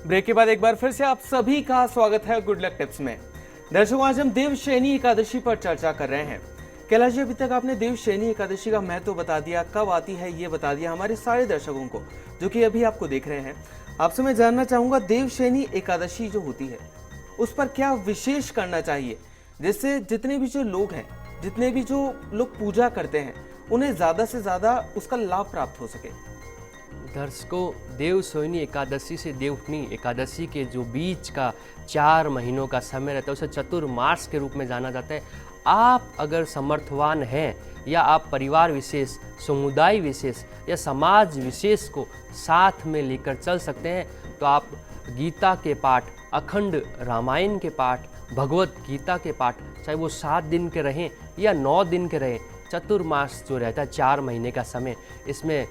Break के बाद एक बार फिर से आप सभी का स्वागत है गुड लक टिप्स में। दर्शकों, आज हम देवशयनी एकादशी पर चर्चा कर रहे हैं। कैलाश जी, अभी तक आपने देवशयनी एकादशी का महत्व बता दिया, कब आती है ये बता दिया हमारे सारे दर्शकों को जो कि अभी आपको देख रहे हैं। आपसे मैं जानना चाहूंगा, देवशयनी एकादशी जो होती है उस पर क्या विशेष करना चाहिए जिससे जितने भी जो लोग हैं, जितने भी जो लोग पूजा करते हैं, उन्हें ज्यादा से ज्यादा उसका लाभ प्राप्त हो सके। दर्शकों, देवशयनी एकादशी से देवउठनी एकादशी के जो बीच का 4 महीनों का समय रहता है उसे चतुर्मास के रूप में जाना जाता है। आप अगर समर्थवान हैं या आप परिवार विशेष, समुदाय विशेष या समाज विशेष को साथ में लेकर चल सकते हैं तो आप गीता के पाठ, अखंड रामायण के पाठ, भगवत गीता के पाठ, चाहे वो 7 दिन के रहें या 9 दिन के रहें, चतुर्मास जो रहता है 4 महीने का समय, इसमें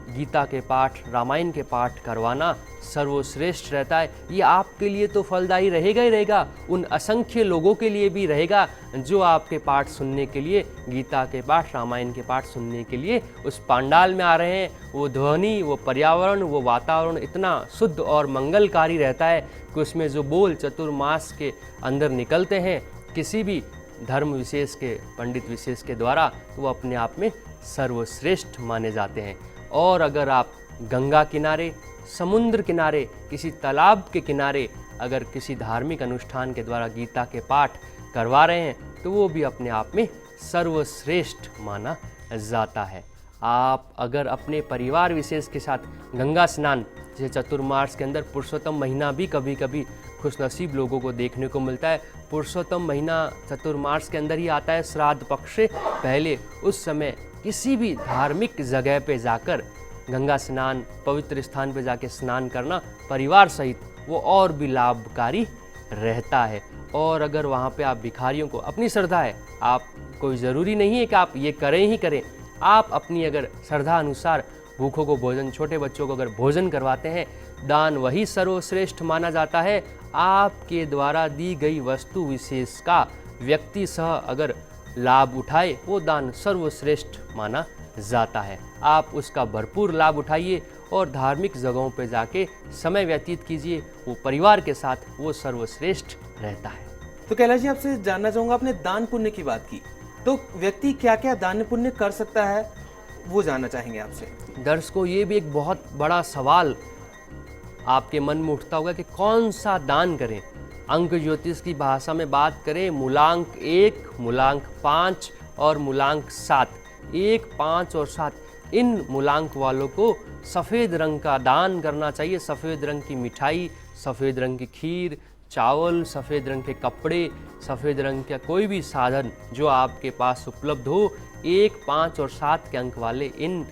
गीता के पाठ, रामायण के पाठ करवाना सर्वश्रेष्ठ रहता है। ये आपके लिए तो फलदायी रहेगा ही रहेगा, उन असंख्य लोगों के लिए भी रहेगा जो आपके पाठ सुनने के लिए, गीता के पाठ, रामायण के पाठ सुनने के लिए उस पंडाल में आ रहे हैं। वो ध्वनि, वो पर्यावरण, वो वातावरण इतना शुद्ध और मंगलकारी रहता है कि उसमें जो बोल चतुर्मास के अंदर निकलते हैं किसी भी धर्म विशेष के, पंडित विशेष के द्वारा, तो वो अपने आप में सर्वश्रेष्ठ माने जाते हैं। और अगर आप गंगा किनारे, समुद्र किनारे, किसी तालाब के किनारे अगर किसी धार्मिक अनुष्ठान के द्वारा गीता के पाठ करवा रहे हैं तो वो भी अपने आप में सर्वश्रेष्ठ माना जाता है। आप अगर अपने परिवार विशेष के साथ गंगा स्नान, जैसे चतुर्मास के अंदर पुरुषोत्तम महीना भी कभी कभी खुशनसीब लोगों को देखने को मिलता है, पुरुषोत्तम महीना चतुर्मास के अंदर ही आता है, श्राद्ध पक्ष से पहले, उस समय किसी भी धार्मिक जगह पे जाकर गंगा स्नान, पवित्र स्थान पे जाके स्नान करना परिवार सहित वो और भी लाभकारी रहता है। और अगर वहाँ पे आप भिखारियों को, अपनी श्रद्धा है, आप कोई ज़रूरी नहीं है कि आप ये करें ही करें, आप अपनी अगर श्रद्धा अनुसार भूखों को भोजन, छोटे बच्चों को अगर भोजन करवाते हैं, दान वही सर्वश्रेष्ठ माना जाता है। आपके द्वारा दी गई वस्तु विशेष का व्यक्ति सह अगर लाभ उठाए, वो दान सर्वश्रेष्ठ माना जाता है। आप उसका भरपूर लाभ उठाइए और धार्मिक जगहों पर जाके समय व्यतीत कीजिए, वो परिवार के साथ, वो सर्वश्रेष्ठ रहता है। तो कैलाश जी, आपसे जानना चाहूंगा, आपने दान पुण्य की बात की, तो व्यक्ति क्या क्या दान पुण्य कर सकता है वो जानना चाहेंगे आपसे। दर्शकों, ये भी एक बहुत बड़ा सवाल आपके मन में उठता होगा कि कौन सा दान करें। अंक ज्योतिष की भाषा में बात करें, मूलांक 1, मूलांक 5 और मूलांक 7, 1, 5 और 7, इन मूलांक वालों को सफ़ेद रंग का दान करना चाहिए। सफ़ेद रंग की मिठाई, सफ़ेद रंग की खीर, चावल, सफ़ेद रंग के कपड़े, सफ़ेद रंग का कोई भी साधन जो आपके पास उपलब्ध हो, 1, 5 और 7 के अंक वाले इन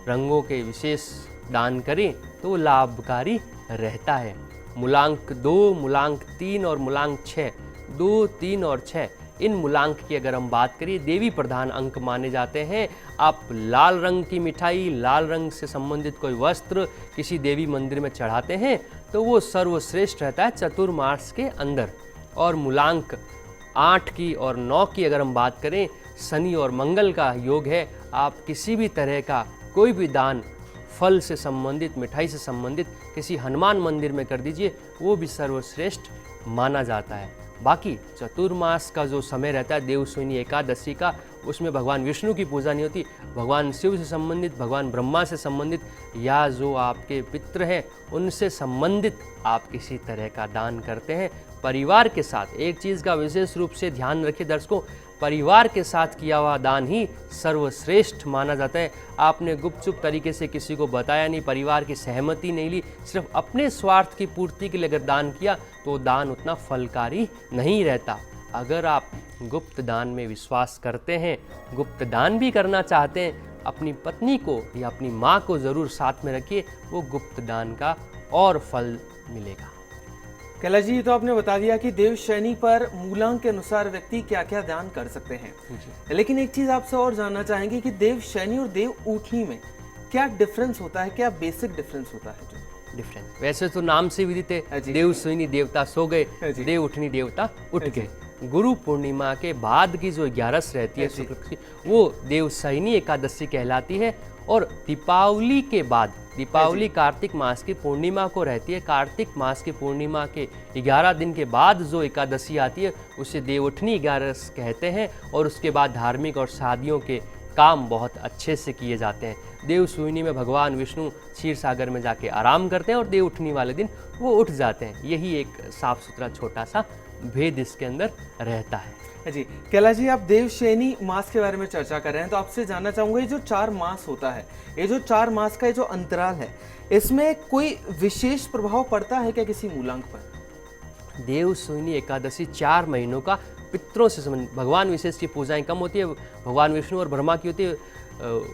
रंगों के विशेष दान करें तो लाभकारी रहता है। मूलांक 2, मूलांक 3 और मूलांक 6, 2, 3 और 6, इन मूलांक की अगर हम बात करिए, देवी प्रधान अंक माने जाते हैं। आप लाल रंग की मिठाई, लाल रंग से संबंधित कोई वस्त्र किसी देवी मंदिर में चढ़ाते हैं तो वो सर्वश्रेष्ठ रहता है चतुर्मास के अंदर। और मूलांक 8 की और 9 की अगर हम बात करें, शनि और मंगल का योग है। आप किसी भी तरह का कोई भी दान फल से संबंधित, मिठाई से संबंधित किसी हनुमान मंदिर में कर दीजिए, वो भी सर्वश्रेष्ठ माना जाता है। बाकी चतुर्मास का जो समय रहता है देवशयनी एकादशी का, उसमें भगवान विष्णु की पूजा नहीं होती, भगवान शिव से संबंधित, भगवान ब्रह्मा से संबंधित या जो आपके पितृ हैं उनसे संबंधित आप किसी तरह का दान करते हैं परिवार के साथ। एक चीज़ का विशेष रूप से ध्यान रखिए दर्शकों, परिवार के साथ किया हुआ दान ही सर्वश्रेष्ठ माना जाता है। आपने गुपचुप तरीके से किसी को बताया नहीं, परिवार की सहमति नहीं ली, सिर्फ अपने स्वार्थ की पूर्ति के लिए अगर दान किया तो दान उतना फलकारी नहीं रहता। अगर आप गुप्त दान में विश्वास करते हैं, गुप्त दान भी करना चाहते हैं, अपनी पत्नी को या अपनी माँ को ज़रूर साथ में रखिए, वो गुप्त दान का और फल मिलेगा। कैलाश जी, तो आपने बता दिया कि देवशयनी पर मूलांक के अनुसार व्यक्ति क्या क्या दान कर सकते हैं, लेकिन एक चीज आपसे और जानना चाहेंगे कि देवशयनी और देव उठनी में क्या डिफरेंस होता है, क्या बेसिक डिफरेंस होता है? जो डिफरेंस वैसे तो नाम से विदित है, देवशयनी देवता सो गए, देव उठनी देवता उठ गए। गुरु पूर्णिमा के बाद की जो 11 रहती है शुक्ल की, वो देवशयनी एकादशी कहलाती है। और दीपावली के बाद, दीपावली कार्तिक मास की पूर्णिमा को रहती है। कार्तिक मास की पूर्णिमा के 11 दिन के बाद जो एकादशी आती है उसे देवउठनी 11 कहते हैं। और उसके बाद धार्मिक और शादियों के काम बहुत अच्छे से किए जाते हैं। देवशून्य में भगवान विष्णु क्षीर सागर में जाके आराम करते हैं और देवउठनी वाले दिन वो उठ जाते हैं। यही एक साफ सुथरा छोटा सा भेद इसके अंदर रहता है। जी कैलाश जी, आप देवशयनी मास के बारे में चर्चा कर रहे हैं, तो आपसे जानना चाहूंगा ये जो 4 मास होता है, ये जो 4 मास का ये जो अंतराल है, इसमें कोई विशेष प्रभाव पड़ता है क्या किसी मूलांक पर? देवशून्य एकादशी 4 महीनों का पितरों से संबंध, भगवान विशेष की पूजाएं कम होती है, भगवान विष्णु और ब्रह्मा की होती है।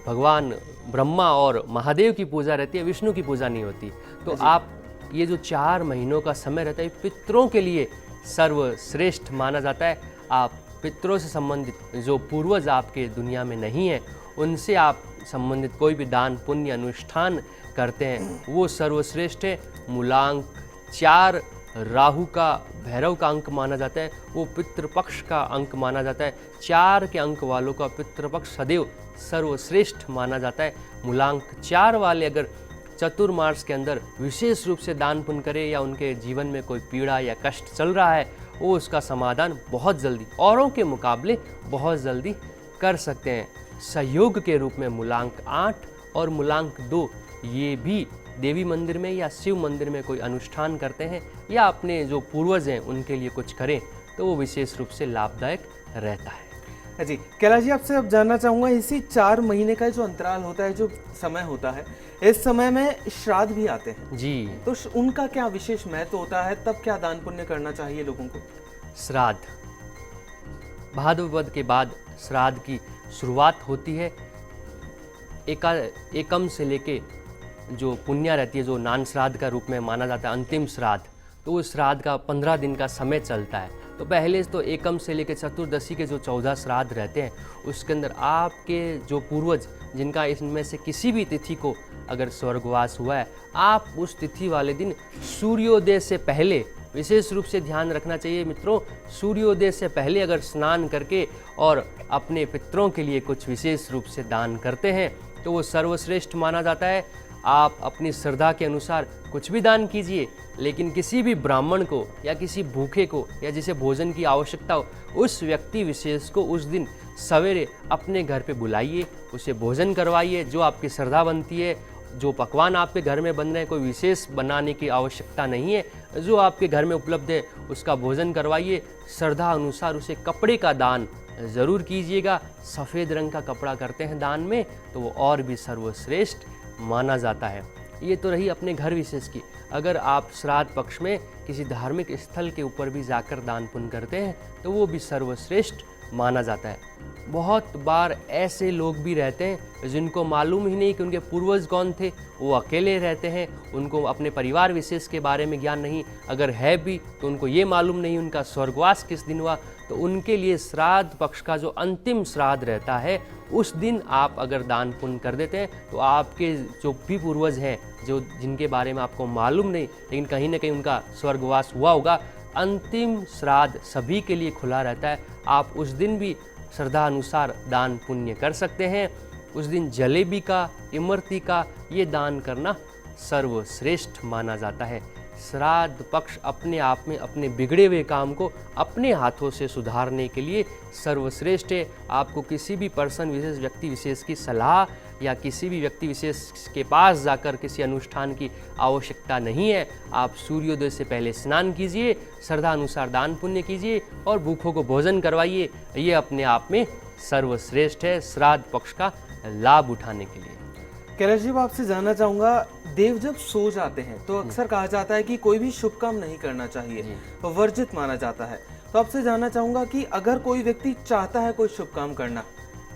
भगवान ब्रह्मा और महादेव की पूजा रहती है, विष्णु की पूजा नहीं होती। तो आप ये जो 4 महीनों का समय रहता है पितरों के लिए सर्वश्रेष्ठ माना जाता है। आप पितरों से संबंधित जो पूर्वज आपके दुनिया में नहीं है उनसे आप संबंधित कोई भी दान पुण्य अनुष्ठान करते हैं वो सर्वश्रेष्ठ है। मूलांक 4 राहु का भैरव का अंक माना जाता है, वो पितृपक्ष का अंक माना जाता है। 4 के अंक वालों का पितृपक्ष सदैव सर्वश्रेष्ठ माना जाता है। मूलांक 4 वाले अगर चतुर्मास के अंदर विशेष रूप से दान पुण्य करें या उनके जीवन में कोई पीड़ा या कष्ट चल रहा है वो उसका समाधान बहुत जल्दी, औरों के मुकाबले बहुत जल्दी कर सकते हैं। सहयोग के रूप में मूलांक 8 और मूलांक 2 ये भी देवी मंदिर में या शिव मंदिर में कोई अनुष्ठान करते हैं या अपने जो पूर्वज हैं उनके लिए कुछ करें तो वो विशेष रूप से लाभदायक रहता है। जी कैलाश जी, आपसे अब जानना चाहूंगा इसी 4 महीने का जो अंतराल होता है, जो समय होता है, इस समय में श्राद्ध भी आते हैं जी, तो उनका क्या विशेष महत्व होता है? तब क्या दान पुण्य करना चाहिए लोगों को? श्राद्ध भाद्र वध के बाद श्राद्ध की शुरुआत होती है। एकम से लेके जो पुण्य रहती है, जो नान श्राद्ध का रूप में माना जाता है अंतिम श्राद्ध, तो उस श्राद्ध का 15 दिन का समय चलता है। तो पहले तो एकम से लेकर चतुर्दशी के जो 14 श्राद्ध रहते हैं उसके अंदर आपके जो पूर्वज जिनका इसमें से किसी भी तिथि को अगर स्वर्गवास हुआ है, आप उस तिथि वाले दिन सूर्योदय से पहले विशेष रूप से ध्यान रखना चाहिए मित्रों, सूर्योदय से पहले अगर स्नान करके और अपने पितरों के लिए कुछ विशेष रूप से दान करते हैं तो वो सर्वश्रेष्ठ माना जाता है। आप अपनी श्रद्धा के अनुसार कुछ भी दान कीजिए, लेकिन किसी भी ब्राह्मण को या किसी भूखे को या जिसे भोजन की आवश्यकता हो उस व्यक्ति विशेष को उस दिन सवेरे अपने घर पे बुलाइए, उसे भोजन करवाइए। जो आपकी श्रद्धा बनती है, जो पकवान आपके घर में बन रहे हैं, कोई विशेष बनाने की आवश्यकता नहीं है, जो आपके घर में उपलब्ध है उसका भोजन करवाइए। श्रद्धा अनुसार उसे कपड़े का दान ज़रूर कीजिएगा। सफ़ेद रंग का कपड़ा करते हैं दान में तो वो और भी सर्वश्रेष्ठ माना जाता है। ये तो रही अपने घर विशेष की। अगर आप श्राद्ध पक्ष में किसी धार्मिक स्थल के ऊपर भी जाकर दान पुण्य करते हैं तो वो भी सर्वश्रेष्ठ माना जाता है। बहुत बार ऐसे लोग भी रहते हैं जिनको मालूम ही नहीं कि उनके पूर्वज कौन थे, वो अकेले रहते हैं, उनको अपने परिवार विशेष के बारे में ज्ञान नहीं, अगर है भी तो उनको ये मालूम नहीं उनका स्वर्गवास किस दिन हुआ। तो उनके लिए श्राद्ध पक्ष का जो अंतिम श्राद्ध रहता है उस दिन आप अगर दान पुण्य कर देते हैं तो आपके जो भी पूर्वज हैं, जो जिनके बारे में आपको मालूम नहीं लेकिन कहीं ना कहीं उनका स्वर्गवास हुआ होगा, अंतिम श्राद्ध सभी के लिए खुला रहता है। आप उस दिन भी श्रद्धा अनुसार दान पुण्य कर सकते हैं। उस दिन जलेबी का, इमरती का ये दान करना सर्वश्रेष्ठ माना जाता है। श्राद्ध पक्ष अपने आप में अपने बिगड़े हुए काम को अपने हाथों से सुधारने के लिए सर्वश्रेष्ठ है। आपको किसी भी पर्सन विशेष, व्यक्ति विशेष की सलाह या किसी भी व्यक्ति विशेष के पास जाकर किसी अनुष्ठान की आवश्यकता नहीं है। आप सूर्योदय से पहले स्नान कीजिए, श्रद्धा अनुसार दान पुण्य कीजिए और भूखों को भोजन करवाइए। ये अपने आप में सर्वश्रेष्ठ है श्राद्ध पक्ष का लाभ उठाने के लिए। कैलाश जी, आपसे जानना चाहूंगा, देव जब सो जाते हैं तो अक्सर कहा जाता है कि कोई भी शुभ काम नहीं करना चाहिए, वर्जित माना जाता है। तो आपसे जानना चाहूंगा कि अगर कोई व्यक्ति चाहता है कोई शुभ काम करना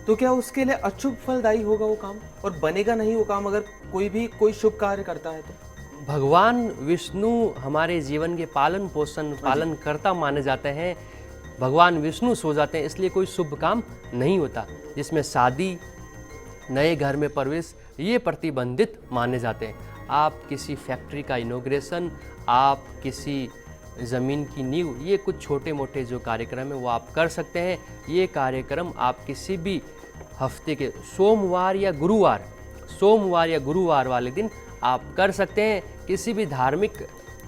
तो क्या उसके लिए अशुभ फलदायी होगा वो काम, और बनेगा नहीं वो काम अगर कोई शुभ कार्य करता है तो? भगवान विष्णु हमारे जीवन के पालन पोषण पालन करता माने जाते हैं। भगवान विष्णु सो जाते हैं इसलिए कोई शुभ काम नहीं होता। जिसमें शादी, नए घर में प्रवेश ये प्रतिबंधित माने जाते हैं। आप किसी फैक्ट्री का इनॉग्रेशन, आप किसी ज़मीन की नींव, ये कुछ छोटे मोटे जो कार्यक्रम है वो आप कर सकते हैं। ये कार्यक्रम आप किसी भी हफ्ते के सोमवार या गुरुवार, सोमवार या गुरुवार वाले दिन आप कर सकते हैं। किसी भी धार्मिक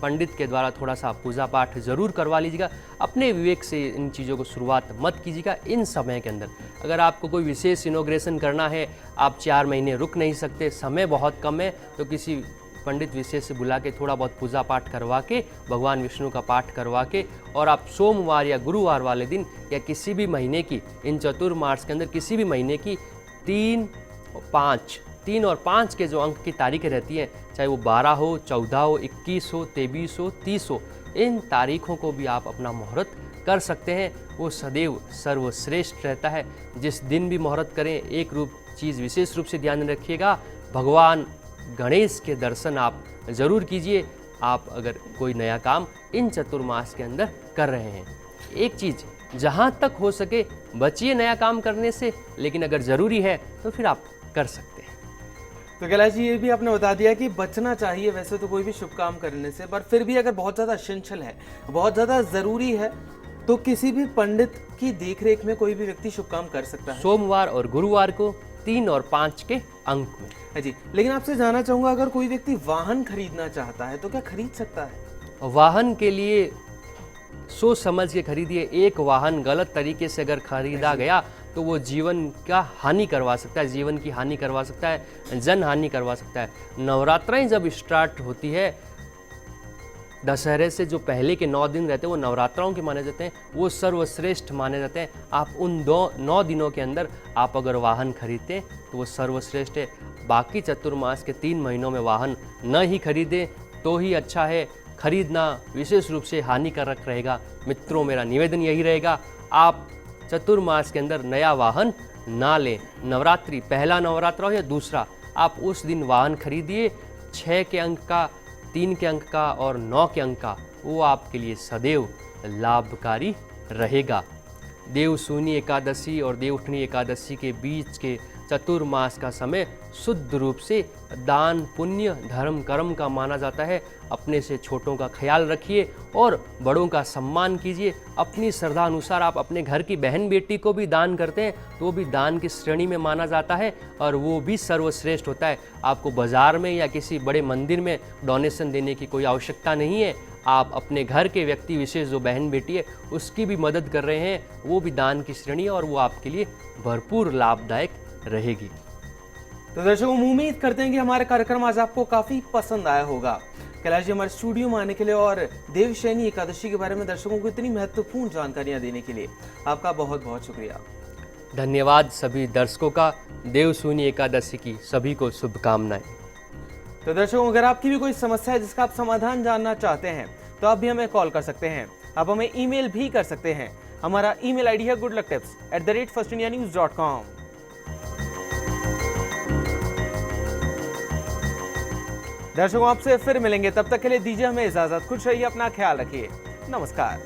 पंडित के द्वारा थोड़ा सा पूजा पाठ जरूर करवा लीजिएगा। अपने विवेक से इन चीज़ों को शुरुआत मत कीजिएगा इन समय के अंदर। अगर आपको कोई विशेष इनॉग्रेशन करना है, आप 4 महीने रुक नहीं सकते, समय बहुत कम है, तो किसी पंडित विशेष से बुला के थोड़ा बहुत पूजा पाठ करवा के, भगवान विष्णु का पाठ करवा के, और आप सोमवार या गुरुवार वाले दिन या किसी भी महीने की, इन चतुर्मास के अंदर किसी भी महीने की 3 और 5 के जो अंक की तारीखें रहती हैं, चाहे वो 12 हो, 14 हो, 21 हो, 23 हो, 30 हो, इन तारीखों को भी आप अपना मुहूर्त कर सकते हैं। वो सदैव सर्वश्रेष्ठ रहता है। जिस दिन भी मुहूर्त करें, एक चीज़ विशेष रूप से ध्यान में रखिएगा, भगवान गणेश के दर्शन आप जरूर कीजिए। आप अगर कोई नया काम इन चतुर्मास के अंदर कर रहे हैं, एक चीज़, जहाँ तक हो सके बचिए नया काम करने से, लेकिन अगर ज़रूरी है तो फिर आप कर सकते हैं। तो कैलाश जी, ये भी आपने बता दिया कि बचना चाहिए वैसे तो कोई भी शुभ काम करने से, पर फिर भी अगर बहुत ज़्यादा एसेंशियल है, बहुत ज़्यादा ज़रूरी है, तो किसी भी पंडित की देखरेख में कोई भी व्यक्ति शुभ काम कर सकता है। सोमवार और गुरुवार को 3 और 5 के अंक में। जी, लेकिन आपसे जानना चाहूँगा, अगर कोई व्यक्ति वाहन खरीदना चाहता है तो क्या खरीद सकता है? वाहन के लिए सोच समझ के खरीदिए। एक वाहन गलत तरीके से अगर खरीदा गया तो वो जीवन का हानि करवा सकता है, जीवन की हानि करवा सकता है, जन हानि करवा सकता है। नवरात्राएं जब स्टार्ट होती है, दशहरे से जो पहले के 9 दिन रहते हैं वो नवरात्राओं के माने जाते हैं, वो सर्वश्रेष्ठ माने जाते हैं। आप उन 9 दिनों के अंदर आप अगर वाहन खरीदते हैं तो वो सर्वश्रेष्ठ है। बाकी चतुर्मास के 3 महीनों में वाहन न ही खरीदें तो ही अच्छा है। खरीदना विशेष रूप से हानिकारक रहेगा। मित्रों, मेरा निवेदन यही रहेगा, आप चतुर्मास के अंदर नया वाहन ना लें। नवरात्रि, पहला नवरात्र हो या दूसरा, आप उस दिन वाहन खरीदिए। 6 के अंक का, 3 के अंक का और 9 के अंक का, वो आपके लिए सदैव लाभकारी रहेगा। देवशूनी एकादशी और देवउठनी एकादशी के बीच के चतुर्मास का समय शुद्ध रूप से दान, पुण्य, धर्म, कर्म का माना जाता है। अपने से छोटों का ख्याल रखिए और बड़ों का सम्मान कीजिए। अपनी श्रद्धा अनुसार आप अपने घर की बहन बेटी को भी दान करते हैं तो वो भी दान की श्रेणी में माना जाता है और वो भी सर्वश्रेष्ठ होता है। आपको बाजार में या किसी बड़े मंदिर में डोनेशन देने की कोई आवश्यकता नहीं है। आप अपने घर के व्यक्ति विशेष जो बहन बेटी है उसकी भी मदद कर रहे हैं, वो भी दान की श्रेणी है और वो आपके लिए भरपूर लाभदायक रहेगी। तो दर्शकों, उम्मीद करते हैं कि हमारा कार्यक्रम आज आपको काफी पसंद आया होगा। कैलाश जी हमारे स्टूडियो में आने के लिए और देवशयनी एकादशी के बारे में दर्शकों को इतनी महत्वपूर्ण जानकारियां देने के लिए आपका बहुत बहुत शुक्रिया। धन्यवाद सभी दर्शकों का। देवशूनी एकादशी की सभी को शुभकामनाएं। तो दर्शकों, अगर आपकी भी कोई समस्या है जिसका आप समाधान जानना चाहते हैं तो आप भी हमें कॉल कर सकते हैं। आप हमें ईमेल भी कर सकते हैं। हमारा ईमेल आईडी है goodlucktips@firstindianews.com। दर्शकों, आपसे फिर मिलेंगे, तब तक के लिए दीजिए हमें इजाजत। खुश रहिए, अपना ख्याल रखिए। नमस्कार।